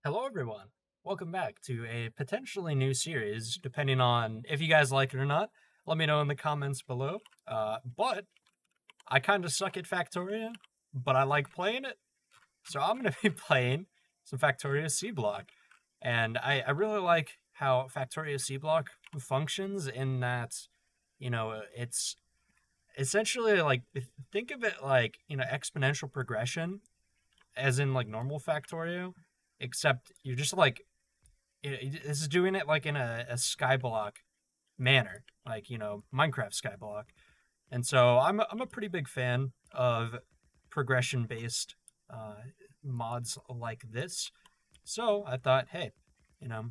Hello, everyone. Welcome back to a potentially new series, depending on if you guys like it or not. Let me know in the comments below. But I kind of suck at Factorio, but I like playing it. So I'm going to be playing some Factorio Seablock. And I really like how Factorio Seablock functions in that, it's essentially like, think of it like, exponential progression, as in like normal Factorio, except you're just like this is doing it like in a skyblock manner, like Minecraft skyblock. And so I'm a pretty big fan of progression based mods like this. So I thought, hey,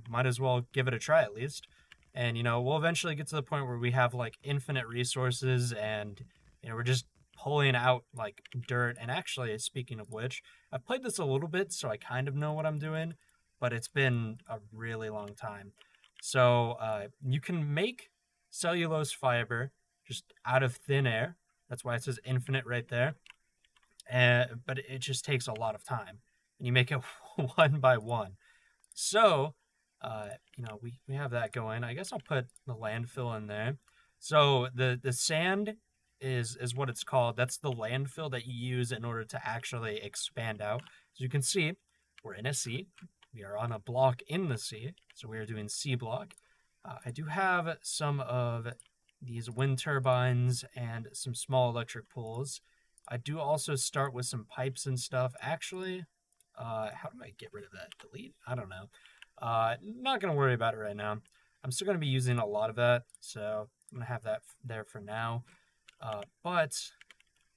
might as well give it a try at least. And we'll eventually get to the point where we have like infinite resources, and we're just pulling out like dirt. And actually, speaking of which, I've played this a little bit, so I kind of know what I'm doing, but it's been a really long time. So you can make cellulose fiber just out of thin air. That's why it says infinite right there. But it just takes a lot of time, and you make it one by one. So, we have that going. I guess I'll put the landfill in there. So the sand is what it's called. That's the landfill that you use in order to actually expand out. As you can see, we're in a sea. We are on a block in the sea, so we are doing Seablock. I do have some of these wind turbines and some small electric pools. I do also start with some pipes and stuff. Actually, how do I get rid of that? Delete? I don't know. Not going to worry about it right now. I'm still going to be using a lot of that, so I'm going to have that there for now. But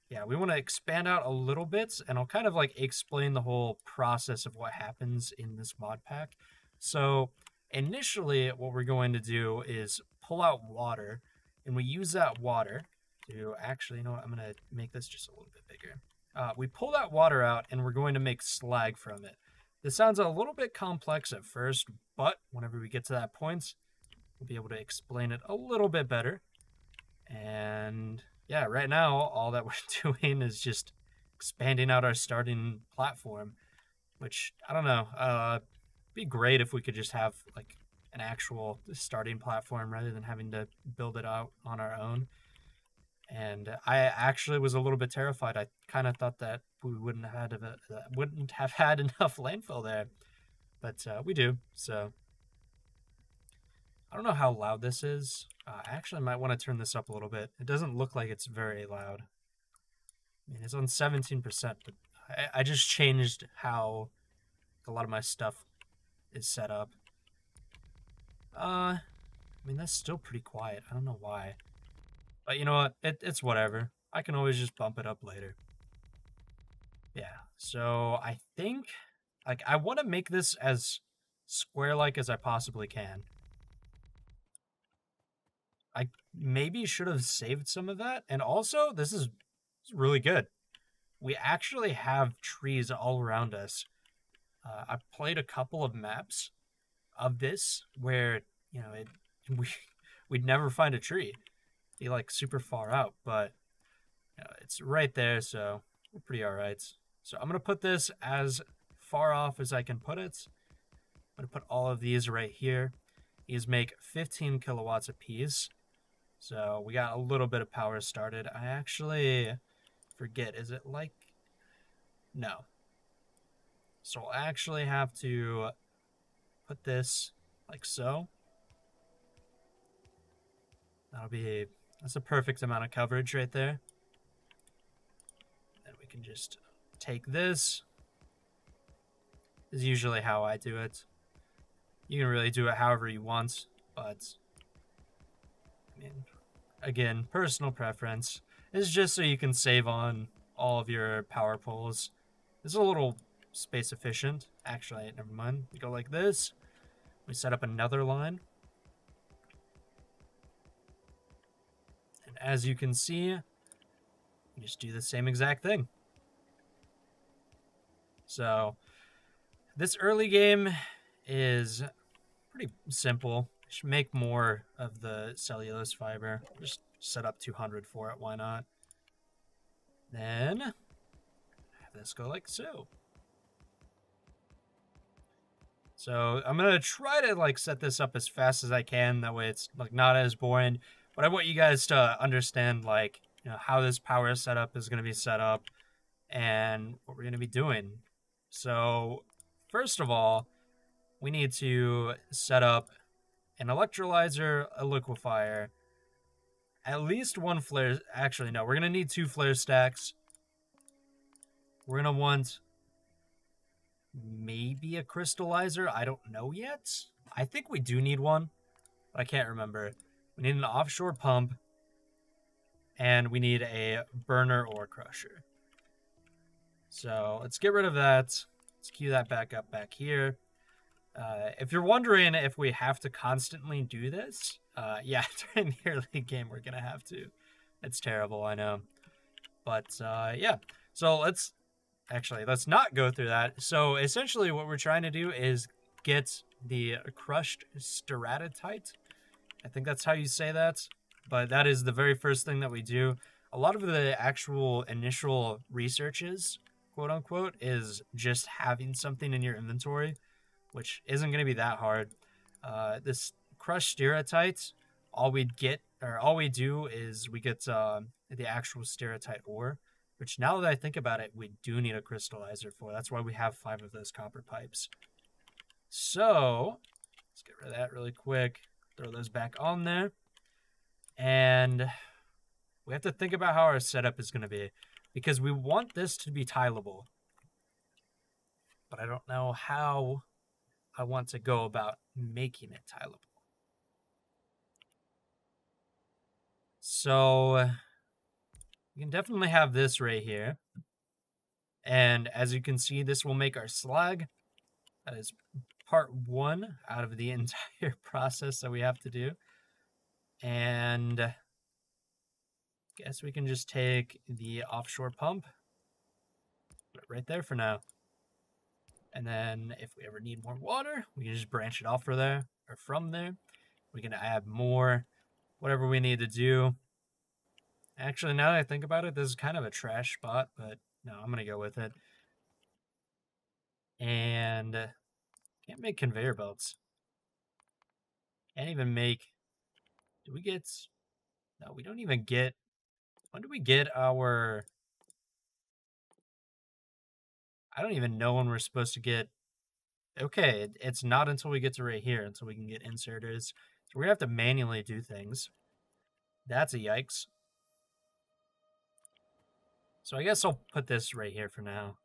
yeah, we want to expand out a little bit, and I'll kind of like explain the whole process of what happens in this mod pack. So initially, what we're going to do is pull out water, and we use that water to actually, I'm going to make this just a little bit bigger. We pull that water out, and we're going to make slag from it. This sounds a little bit complex at first, but whenever we get to that point, we'll be able to explain it a little bit better. And yeah, right now, all that we're doing is just expanding out our starting platform, which, I don't know, be great if we could just have like an actual starting platform rather than having to build it out on our own. And I actually was a little bit terrified. I kind of thought that we wouldn't have had enough landfill there, but we do. So I don't know how loud this is. I actually might want to turn this up a little bit. It doesn't look like it's very loud. I mean, it's on 17%, but I just changed how a lot of my stuff is set up. I mean, that's still pretty quiet. I don't know why. But you know what? It's whatever. I can always just bump it up later. Yeah, so I think, like, I want to make this as square-like as I possibly can. I maybe should have saved some of that. And also, this is really good. We actually have trees all around us. I played a couple of maps of this where, we'd never find a tree. Be like super far out, but it's right there, so we're pretty all right. So I'm going to put this as far off as I can put it. I'm going to put all of these right here. These make 15 kilowatts apiece. So we got a little bit of power started. I actually forget, is it like... No. So I'll actually have to put this like so. That's a perfect amount of coverage right there. And we can just take this. This is usually how I do it. You can really do it however you want, but I mean, again, personal preference. This is just so you can save on all of your power poles. This is a little space efficient. Actually, never mind. We go like this. We set up another line. And as you can see, you just do the same exact thing. So this early game is pretty simple. I should make more of the cellulose fiber. Just set up 200 for it, why not? Then have this go like so. So I'm gonna try to like set this up as fast as I can. That way it's like not as boring. But I want you guys to understand like how this power setup is gonna be set up and what we're gonna be doing. So first of all, we need to set up an electrolyzer, a liquefier, at least one flare. Actually, no, we're gonna need 2 flare stacks. We're gonna want maybe a crystallizer. I don't know yet. I think we do need one, but I can't remember. We need an offshore pump, and we need a burner ore crusher. So let's get rid of that. Let's queue that back up back here. If you're wondering if we have to constantly do this, yeah, during the early game we're gonna have to. It's terrible, I know. But yeah, so let's not go through that. So essentially what we're trying to do is get the crushed steratite. I think that's how you say that. But that is the very first thing that we do. A lot of the actual initial researches, quote unquote, is just having something in your inventory, which isn't going to be that hard. This crushed steratite, all we do is we get the actual steratite ore, which now that I think about it, we do need a crystallizer for. That's why we have 5 of those copper pipes. So let's get rid of that really quick. Throw those back on there. And we have to think about how our setup is going to be, because we want this to be tileable. But I don't know how I want to go about making it tileable. So we can definitely have this right here. And as you can see, this will make our slag. That is part 1 out of the entire process that we have to do. And I guess we can just take the offshore pump, put it right there for now. And then if we ever need more water, we can just branch it off from there. We can add more, whatever we need to do. Actually, now that I think about it, this is kind of a trash spot, but no, I'm going to go with it. And can't make conveyor belts. Can't even make... Do we get... No, we don't even get... When do we get our... I don't even know when we're supposed to get... Okay, it's not until we get to right here, until we can get inserters. So we're going to have to manually do things. That's a yikes. So I guess I'll put this right here for now.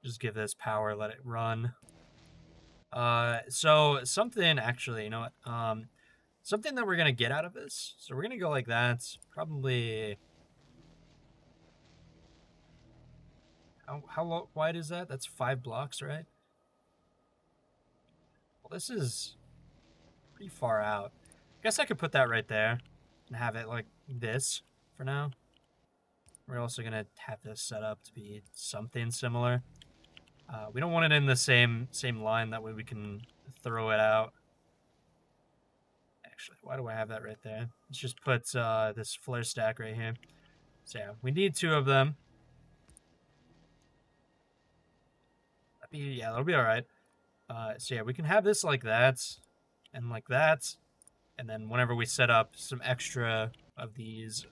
Just give this power, let it run. So something, actually, you know what? Something that we're going to get out of this. So we're going to go like that. Probably... How wide is that? That's 5 blocks, right? Well, this is pretty far out. I guess I could put that right there and have it like this for now. We're also going to have this set up to be something similar. We don't want it in the same line. That way we can throw it out. Actually, why do I have that right there? Let's just put this flare stack right here. So yeah, we need 2 of them. That'll be all right. So yeah, we can have this like that and like that. And then whenever we set up some extra of these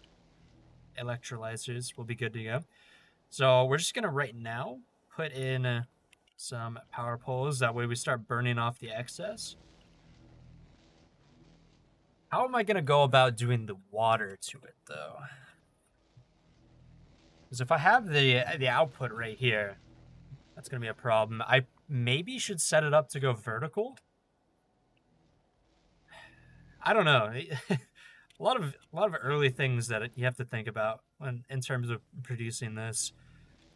electrolyzers, we'll be good to go. So we're just going to right now put in some power poles. That way we start burning off the excess. How am I going to go about doing the water to it, though? Because if I have the output right here, that's going to be a problem. I maybe should set it up to go vertical. I don't know. a lot of early things that you have to think about in terms of producing this.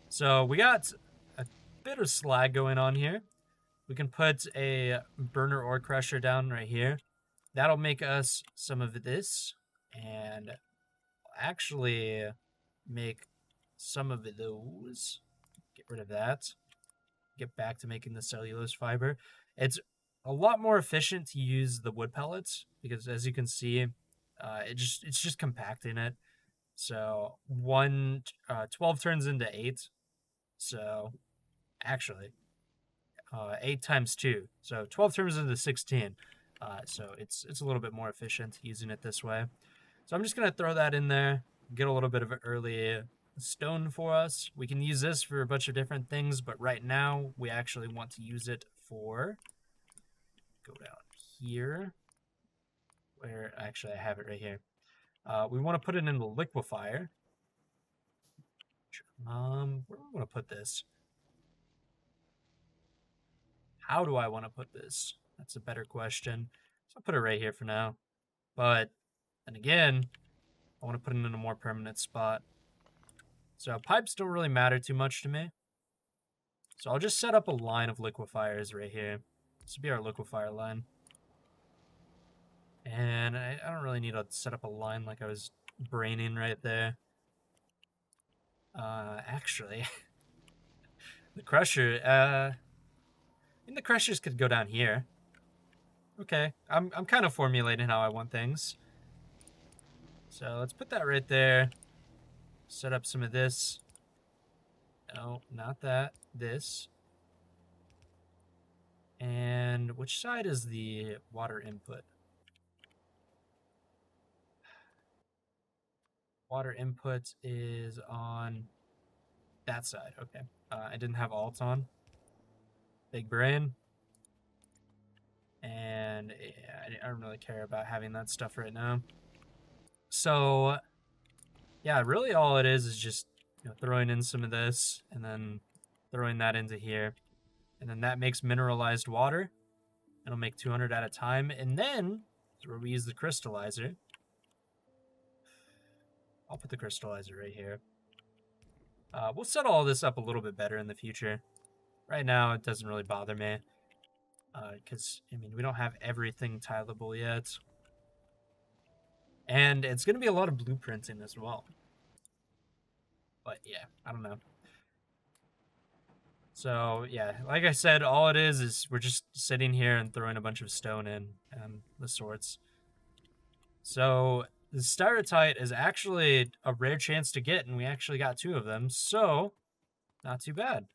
So we got a bit of slag going on here. We can put a burner ore crusher down right here. That'll make us some of this, and actually make some of those. Get rid of that. Get back to making the cellulose fiber. It's a lot more efficient to use the wood pellets because, as you can see, it's just compacting it. So 12 turns into 8. So actually, 8 times 2. So 12 turns into 16. So it's a little bit more efficient using it this way. So I'm just going to throw that in there, get a little bit of an early stone for us. We can use this for a bunch of different things, but right now we actually want to use it for, go down here, where actually I have it right here. We want to put it in the liquefier. Where do I want to put this? How do I want to put this? That's a better question. So I'll put it right here for now. But, and again, I want to put it in a more permanent spot. So pipes don't really matter too much to me. So I'll just set up a line of liquefiers right here. This will be our liquefier line. And I don't really need to set up a line like I was braining right there. Actually, the crusher, the crushers could go down here. Okay, I'm kind of formulating how I want things. So let's put that right there. Set up some of this. No, not that. This. And which side is the water input? Water input is on that side. Okay. I didn't have alt on. Big brain. And yeah, I don't really care about having that stuff right now. So, yeah, really all it is just throwing in some of this and then throwing that into here. And then that makes mineralized water. It'll make 200 at a time. And then, that's where we use the crystallizer. I'll put the crystallizer right here. We'll set all this up a little bit better in the future. Right now, it doesn't really bother me. Because, I mean, we don't have everything tileable yet. And it's going to be a lot of blueprinting as well. But, yeah, I don't know. So, yeah, like I said, all it is we're just sitting here and throwing a bunch of stone in and the sorts. So, the Styrotite is actually a rare chance to get, and we actually got 2 of them. So, not too bad.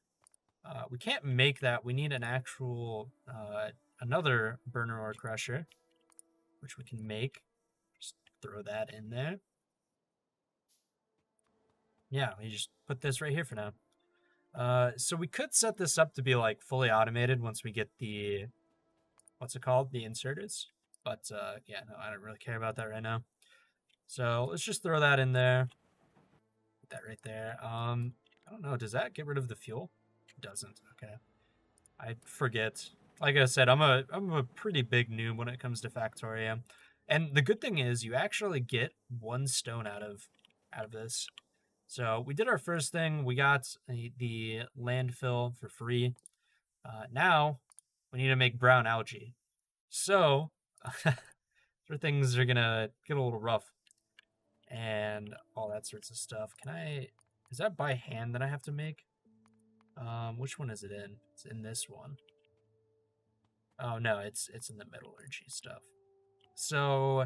We can't make that. We need an actual, another burner ore crusher, which we can make. Just throw that in there. Yeah, we just put this right here for now. So we could set this up to be like fully automated once we get the, what's it called? The inserters. But yeah, no, I don't really care about that right now. So let's just throw that in there. Put that right there. I don't know, does that get rid of the fuel? It doesn't, okay. I forget. Like I said, I'm a pretty big noob when it comes to Factorio. And the good thing is you actually get 1 stone out of this. So we did our first thing. We got the landfill for free. Now we need to make brown algae. So things are gonna get a little rough and all that sorts of stuff. Is that by hand that I have to make? Which one is it in? It's in this one. Oh no, it's in the metallurgy stuff. So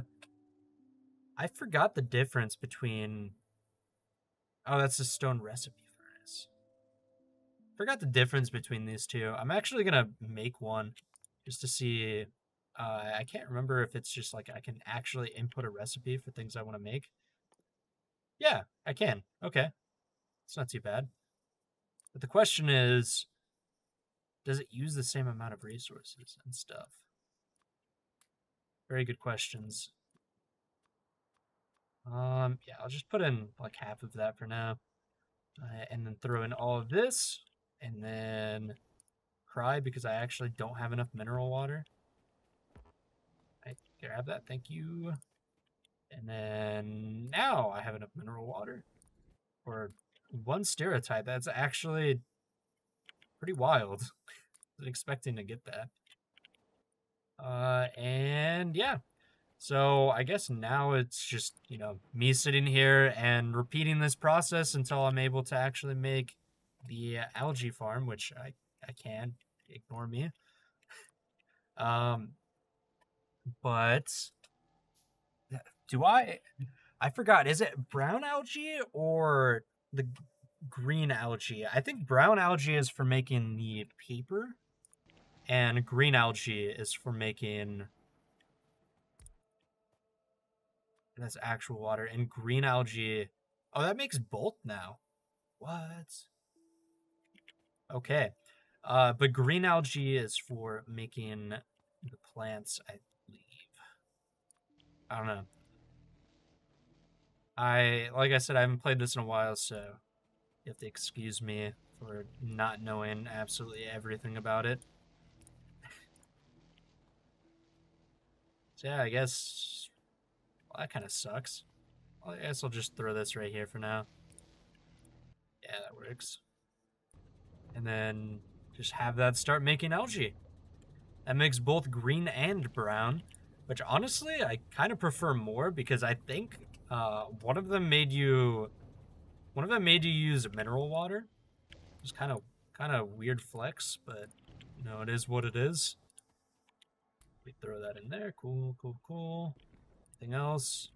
I forgot the difference between, oh, that's a stone recipe furnace. Forgot the difference between these two. I'm actually gonna make one just to see. I can't remember if it's just like I can actually input a recipe for things I want to make. Yeah, I can. Okay, it's not too bad. But the question is, does it use the same amount of resources and stuff? Very good questions. Yeah, I'll just put in like half of that for now. And then throw in all of this. And then cry because I actually don't have enough mineral water. I grab that, thank you. And then now I have enough mineral water. For 1 stereotype, that's actually pretty wild. I wasn't expecting to get that. And yeah. So I guess now it's just, me sitting here and repeating this process until I'm able to actually make the algae farm, which I can. Ignore me. But I forgot, is it brown algae or the green algae? I think brown algae is for making the paper. and green algae is for making... That's actual water. And green algae... Oh, that makes both now. What? Okay. But green algae is for making the plants, I believe. I don't know. Like I said, I haven't played this in a while, so you have to excuse me for not knowing absolutely everything about it. So yeah, I guess... Well, that kind of sucks. Well, I guess I'll just throw this right here for now. Yeah, that works. And then just have that start making algae. That makes both green and brown, which honestly I kind of prefer more because I think one of them made you use mineral water. It's kind of weird flex, but you know, it is what it is. We throw that in there. Cool, cool, cool. Anything else?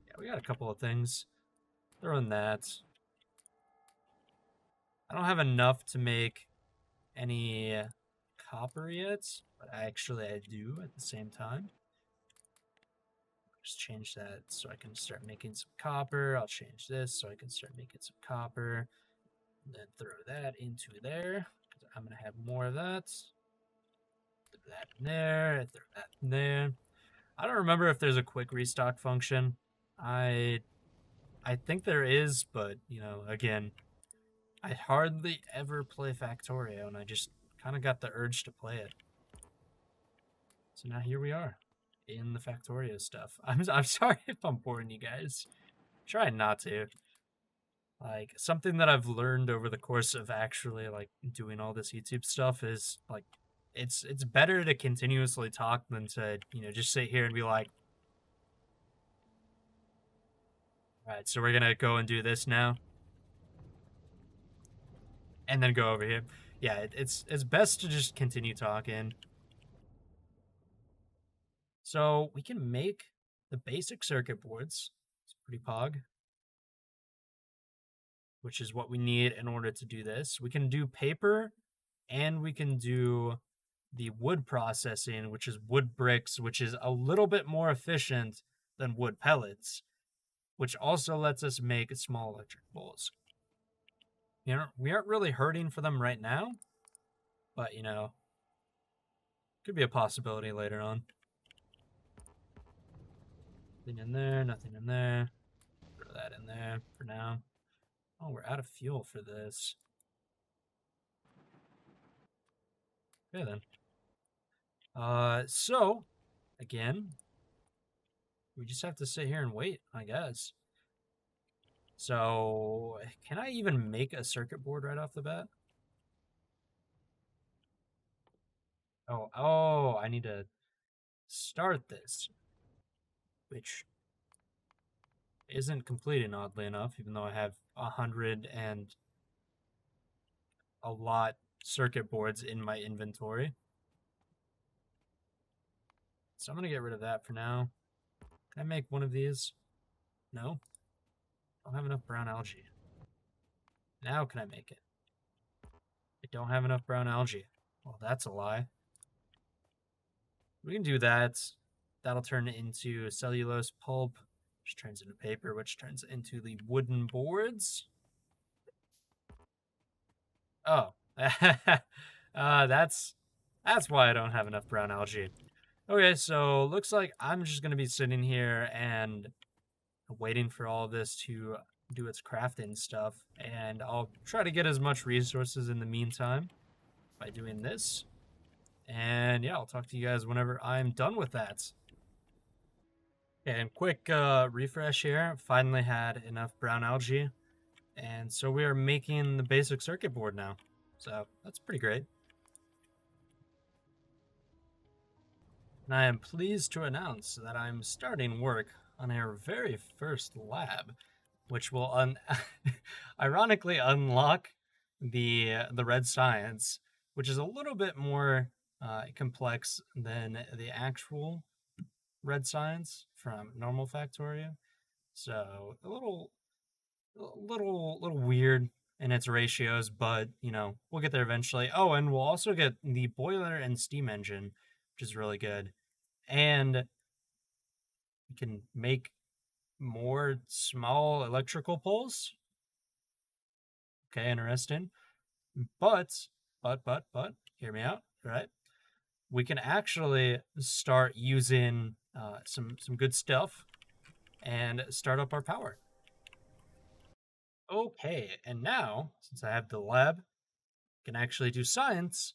Yeah, we got a couple of things. Throw in that. I don't have enough to make any copper yet, but actually I do at the same time. Just change that so I can start making some copper. I'll change this so I can start making some copper. And then throw that into there. I'm going to have more of that. Throw that in there. Throw that in there. I don't remember if there's a quick restock function. I think there is, but, you know, again, I hardly ever play Factorio, and I just kind of got the urge to play it. So now here we are in the Factorio stuff. I'm sorry if I'm boring you guys. Try not to. Like, something that I've learned over the course of actually, like, doing all this YouTube stuff is, like, it's better to continuously talk than to, you know, just sit here and be like, all right, so we're gonna go and do this now. And then go over here. Yeah, it's best to just continue talking. So we can make the basic circuit boards. It's pretty pog. Which is what we need in order to do this. We can do paper, and we can do the wood processing, which is wood bricks, which is a little bit more efficient than wood pellets, which also lets us make small electric bowls. You know, we aren't really hurting for them right now, but, you know, could be a possibility later on. Nothing in there, nothing in there. Throw that in there for now. Oh, we're out of fuel for this. Okay, then. So, again, we just have to sit here and wait, I guess. So, can I even make a circuit board right off the bat? Oh, I need to start this, which isn't completing, oddly enough, even though I have 100 and a lot circuit boards in my inventory. So I'm going to get rid of that for now. Can I make one of these? No. I don't have enough brown algae. Now can I make it? I don't have enough brown algae. Well, that's a lie. We can do that. That'll turn into cellulose pulp, which turns into paper, which turns into the wooden boards. Oh. That's why I don't have enough brown algae. Okay, so looks like I'm just going to be sitting here and waiting for all of this to do its crafting stuff, and I'll try to get as much resources in the meantime by doing this. And yeah, I'll talk to you guys whenever I'm done with that. Okay, and quick refresh here. Finally had enough brown algae, and so we are making the basic circuit board now. So that's pretty great. And I am pleased to announce that I'm starting work on our very first lab, which will ironically unlock the red science, which is a little bit more complex than the actual red science from normal Factorio. So a little weird, in its ratios, but you know, we'll get there eventually. Oh, and we'll also get the boiler and steam engine, which is really good. And we can make more small electrical poles. Okay, interesting. But, hear me out, right? We can actually start using some good stuff and start up our power. Okay, and now, since I have the lab, I can actually do science,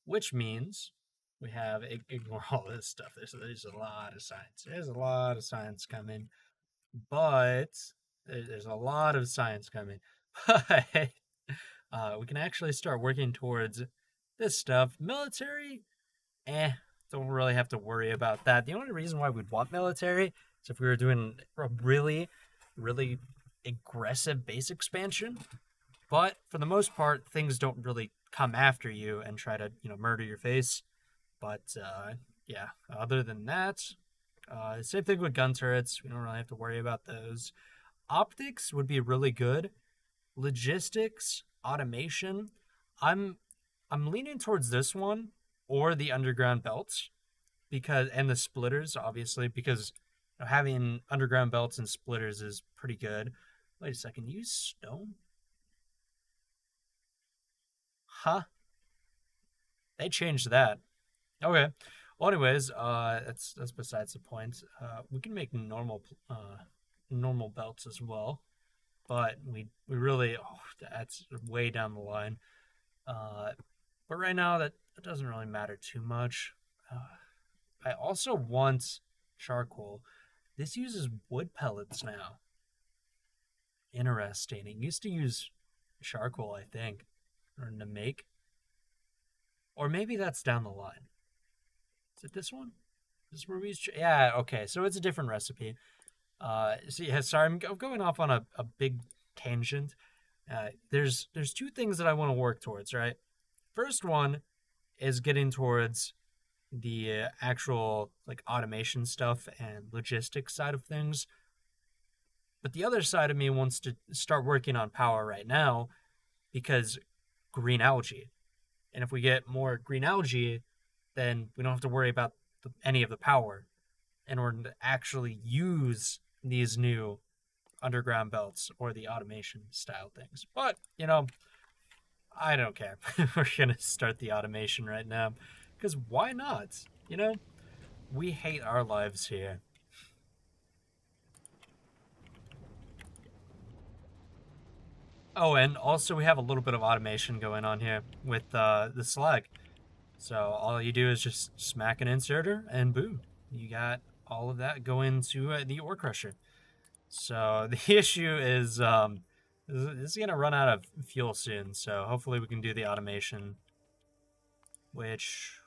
which means we have, ignore all this stuff. There's a lot of science. There's a lot of science coming, but there's a lot of science coming. But we can actually start working towards this stuff. Military, don't really have to worry about that. The only reason why we'd want military is if we were doing a really, really aggressive base expansion. But for the most part, things don't really come after you and try to, murder your face. But yeah, other than that, same thing with gun turrets. We don't really have to worry about those. Optics would be really good. Logistics, automation. I'm leaning towards this one or the underground belts and the splitters, obviously, because having underground belts and splitters is pretty good. Wait a second, use stone? Huh? They changed that. Okay. Well, anyways, that's besides the point. We can make normal belts as well, but we really that's way down the line. But right now that doesn't really matter too much. I also want charcoal. This uses wood pellets now. Interesting. It used to use charcoal, I think, or to make. Or maybe that's down the line. Is it this one? Is this where we use? Yeah, okay. So it's a different recipe. So yeah, sorry, I'm going off on a big tangent. There's two things that I want to work towards, right? First one is getting towards the actual like automation stuff and logistics side of things. But the other side of me wants to start working on power right now because green algae. And if we get more green algae, then we don't have to worry about any of the power in order to actually use these new underground belts or the automation style things. But, I don't care. We're going to start the automation right now because why not? We hate our lives here. Oh, and also we have a little bit of automation going on here with the slag. So all you do is just smack an inserter and boom, you got all of that going to the ore crusher. So the issue is this is gonna run out of fuel soon. So hopefully we can do the automation, which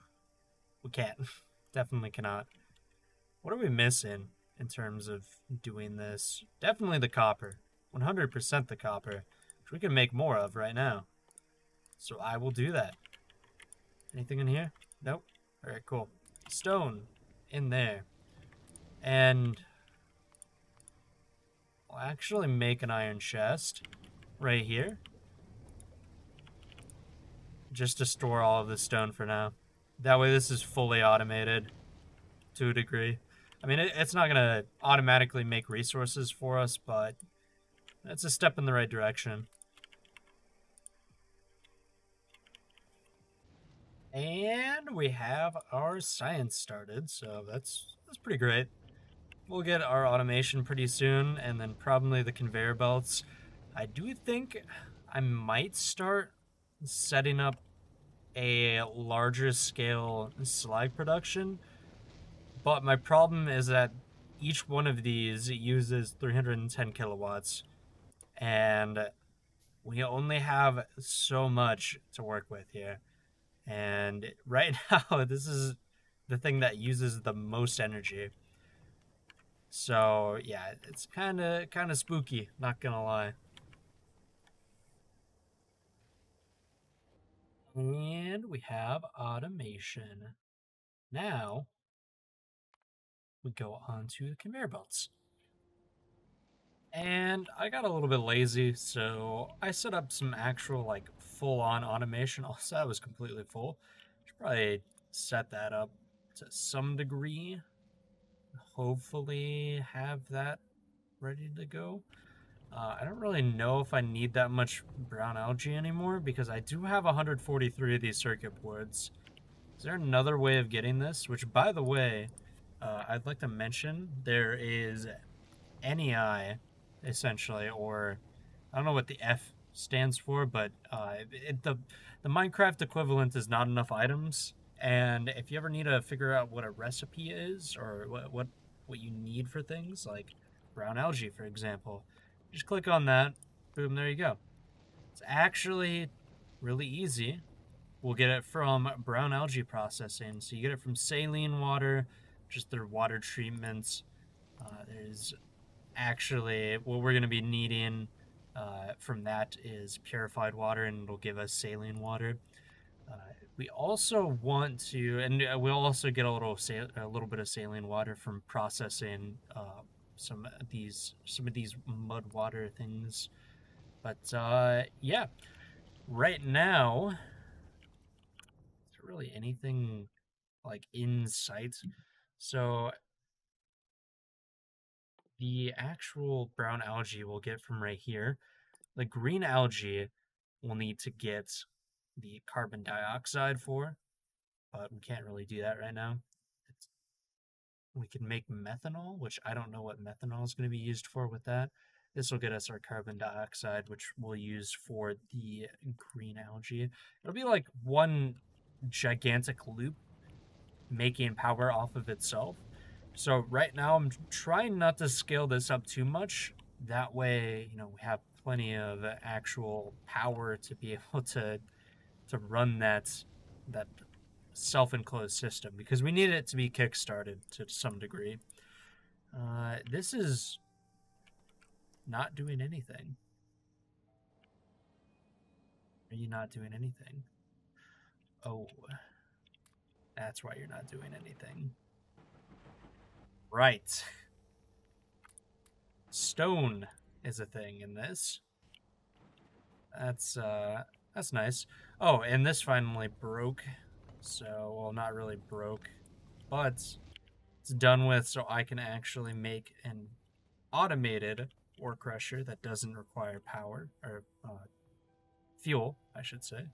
we can't. Definitely cannot. What are we missing in terms of doing this? Definitely the copper. 100% the copper, which we can make more of right now. So I will do that. Anything in here? Nope. Alright, cool. Stone in there. And I'll actually make an iron chest right here. Just to store all of the stone for now. That way this is fully automated to a degree. I mean, it's not going to automatically make resources for us, but it's a step in the right direction. And we have our science started, so that's pretty great. We'll get our automation pretty soon, and then probably the conveyor belts. I do think I might start setting up a larger scale slag production, but my problem is that each one of these uses 310 kilowatts, and we only have so much to work with here. And right now, this is the thing that uses the most energy. So yeah, it's kind of spooky, not gonna lie. And we have automation. Now we go on to the conveyor belts. And I got a little bit lazy, so I set up some actual like full-on automation. Also, that was completely full. Should probably set that up to some degree. Hopefully have that ready to go. I don't really know if I need that much brown algae anymore because I do have 143 of these circuit boards. Is there another way of getting this? Which, by the way, I'd like to mention there is NEI, essentially, or I don't know what the F stands for, but the Minecraft equivalent is not enough items. And if you ever need to figure out what a recipe is or what you need for things like brown algae, for example, just click on that. Boom, there you go. It's actually really easy. We'll get it from brown algae processing. So you get it from saline water, just their water treatments. There's actually what we're going to be needing from that is purified water, and it'll give us saline water. We also want to, and we'll also get a little bit of saline water from processing some of these mud water things. But yeah, right now, is there really anything like in sight? So the actual brown algae we'll get from right here. The green algae we'll need to get the carbon dioxide for, but we can't really do that right now. We can make methanol, which I don't know what methanol is going to be used for with that. This will get us our carbon dioxide, which we'll use for the green algae. It'll be like one gigantic loop making power off of itself. So right now I'm trying not to scale this up too much. That way, we have plenty of actual power to be able to run that self-enclosed system, because we need it to be kickstarted to some degree. This is not doing anything. Are you not doing anything? Oh, that's why you're not doing anything. Right. Stone is a thing in this. That's nice. Oh, and this finally broke. So, well, not really broke, but it's done with, so I can actually make an automated ore crusher that doesn't require power, or fuel, I should say.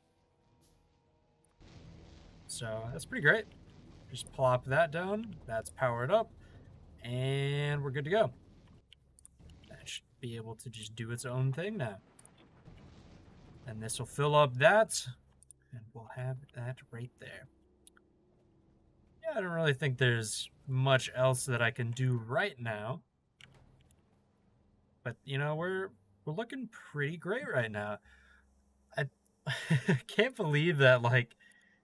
So that's pretty great. Just plop that down. That's powered up, and we're good to go. That should be able to just do its own thing now. And this will fill up that, and we'll have that right there. Yeah, I don't really think there's much else that I can do right now. But, we're looking pretty great right now. I can't believe that, like,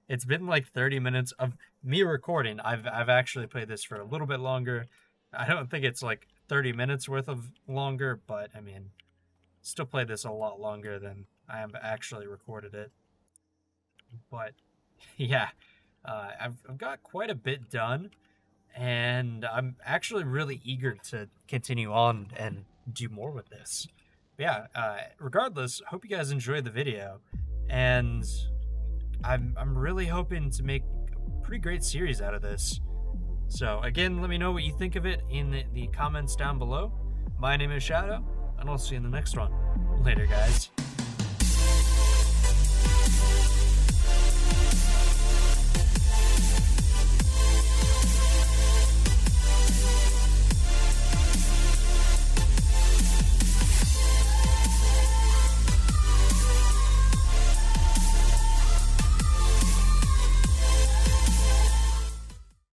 it's been like 30 minutes of me recording. I've actually played this for a little bit longer. I don't think it's like 30 minutes worth of longer, but I mean, still played this a lot longer than I have actually recorded it. But yeah, I've got quite a bit done, and I'm actually really eager to continue on and do more with this. But yeah, regardless, hope you guys enjoyed the video, and I'm really hoping to make a pretty great series out of this. So again, let me know what you think of it in the comments down below. My name is Shadow, and I'll see you in the next one. Later, guys.